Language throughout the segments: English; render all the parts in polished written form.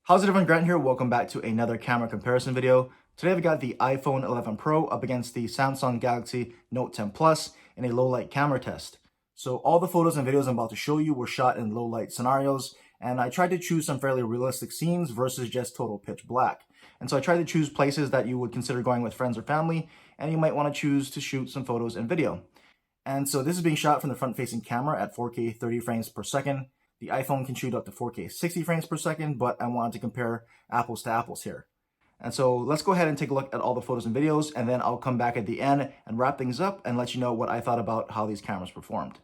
How's it everyone, Grant here. Welcome back to another camera comparison video. Today I've got the iPhone 11 Pro up against the Samsung Galaxy Note 10 Plus in a low light camera test. So all the photos and videos I'm about to show you were shot in low light scenarios, and I tried to choose some fairly realistic scenes versus just total pitch black. And so I tried to choose places that you would consider going with friends or family, and you might want to choose to shoot some photos and video. And so this is being shot from the front-facing camera at 4K 30 frames per second. The iPhone can shoot up to 4K 60 frames per second, but I wanted to compare apples to apples here. And so let's go ahead and take a look at all the photos and videos, and then I'll come back at the end and wrap things up and let you know what I thought about how these cameras performed.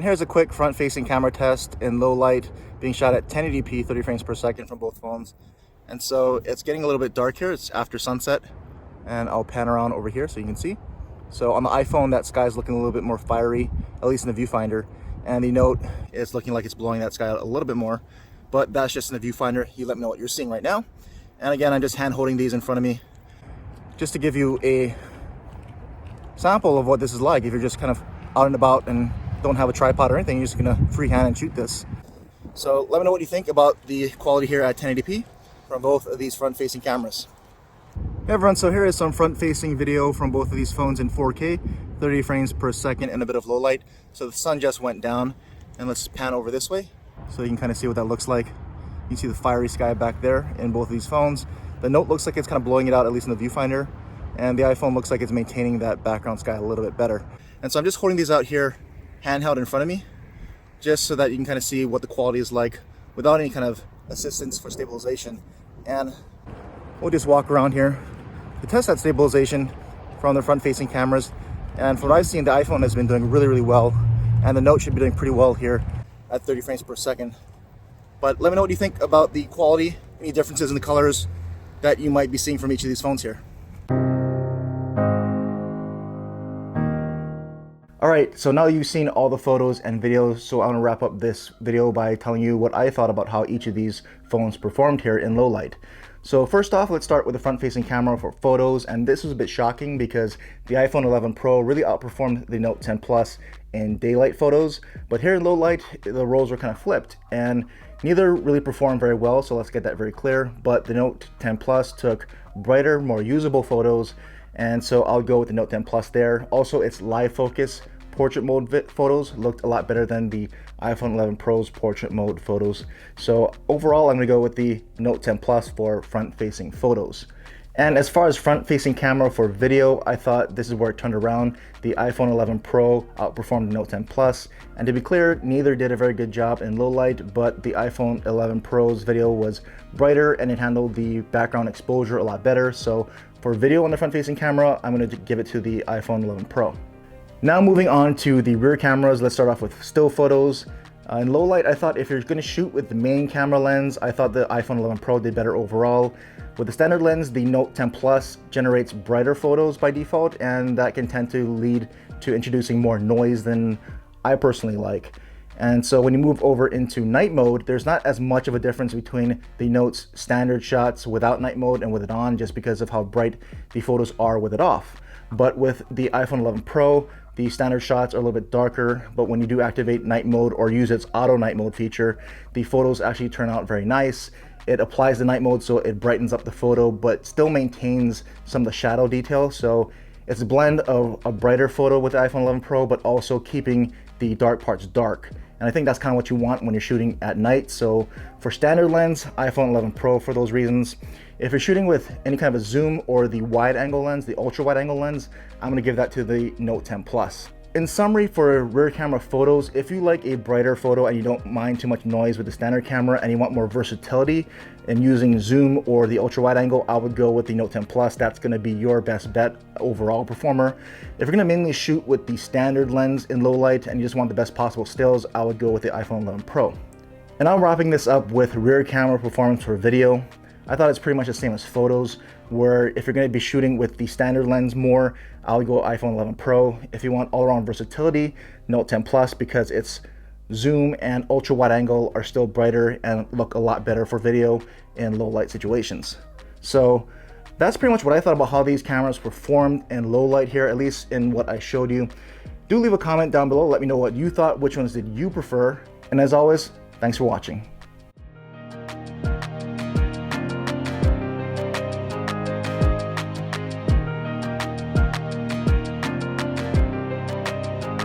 And here's a quick front-facing camera test in low light, being shot at 1080p, 30 frames per second from both phones. And so it's getting a little bit dark here. It's after sunset, and I'll pan around over here so you can see. So on the iPhone, that sky's looking a little bit more fiery, at least in the viewfinder. And the Note is looking like it's blowing that sky out a little bit more, but that's just in the viewfinder. You let me know what you're seeing right now. And again, I'm just hand holding these in front of me just to give you a sample of what this is like if you're just kind of out and about and don't have a tripod or anything. You're just gonna freehand and shoot this. So let me know what you think about the quality here at 1080p from both of these front-facing cameras. Hey everyone, so here is some front-facing video from both of these phones in 4K, 30 frames per second and a bit of low light. So the sun just went down, and let's pan over this way so you can kind of see what that looks like. You can see the fiery sky back there in both of these phones. The Note looks like it's kind of blowing it out, at least in the viewfinder, and the iPhone looks like it's maintaining that background sky a little bit better. And so I'm just holding these out here handheld in front of me, just so that you can kind of see what the quality is like without any kind of assistance for stabilization. And we'll just walk around here to test that stabilization from the front-facing cameras. And from what I've seen, the iPhone has been doing really, really well, and the Note should be doing pretty well here at 30 frames per second. But let me know what you think about the quality, any differences in the colors that you might be seeing from each of these phones here. Alright, so now you've seen all the photos and videos, so I want to wrap up this video by telling you what I thought about how each of these phones performed here in low light. So first off, let's start with the front-facing camera for photos, and this was a bit shocking because the iPhone 11 Pro really outperformed the Note 10 Plus in daylight photos, but here in low light, the roles were kind of flipped, and neither really performed very well, so let's get that very clear. But the Note 10 Plus took brighter, more usable photos, and so I'll go with the Note 10 Plus there. Also, its live focus portrait mode photos looked a lot better than the iPhone 11 Pro's portrait mode photos. So overall, I'm going to go with the Note 10 Plus for front-facing photos. And as far as front-facing camera for video, I thought this is where it turned around. The iPhone 11 Pro outperformed the Note 10 Plus, and to be clear, neither did a very good job in low light, but the iPhone 11 Pro's video was brighter and it handled the background exposure a lot better. So for video on the front-facing camera, I'm going to give it to the iPhone 11 Pro. Now moving on to the rear cameras, let's start off with still photos. In low light, I thought if you're going to shoot with the main camera lens, I thought the iPhone 11 Pro did better overall. With the standard lens, the Note 10 Plus generates brighter photos by default, and that can tend to lead to introducing more noise than I personally like. And so when you move over into night mode, there's not as much of a difference between the Note's standard shots without night mode and with it on, just because of how bright the photos are with it off. But with the iPhone 11 Pro, the standard shots are a little bit darker, but when you do activate night mode or use its auto night mode feature, the photos actually turn out very nice. It applies the night mode so it brightens up the photo, but still maintains some of the shadow detail. So it's a blend of a brighter photo with the iPhone 11 Pro, but also keeping the dark parts dark. And I think that's kind of what you want when you're shooting at night. So for standard lens, iPhone 11 Pro for those reasons. If you're shooting with any kind of a zoom or the wide angle lens, the ultra wide angle lens, I'm going to give that to the Note 10 Plus. In summary, for rear camera photos, if you like a brighter photo and you don't mind too much noise with the standard camera and you want more versatility in using zoom or the ultra wide angle, I would go with the Note 10 Plus. That's going to be your best bet overall performer. If you're going to mainly shoot with the standard lens in low light and you just want the best possible stills, I would go with the iPhone 11 Pro. And I'm wrapping this up with rear camera performance for video. I thought it's pretty much the same as photos, where if you're going to be shooting with the standard lens more, I'll go iPhone 11 Pro. If you want all-around versatility, Note 10 Plus, because its zoom and ultra wide angle are still brighter and look a lot better for video in low light situations. So that's pretty much what I thought about how these cameras performed in low light here, at least in what I showed you. Do leave a comment down below, let me know what you thought, which ones did you prefer, and as always, thanks for watching.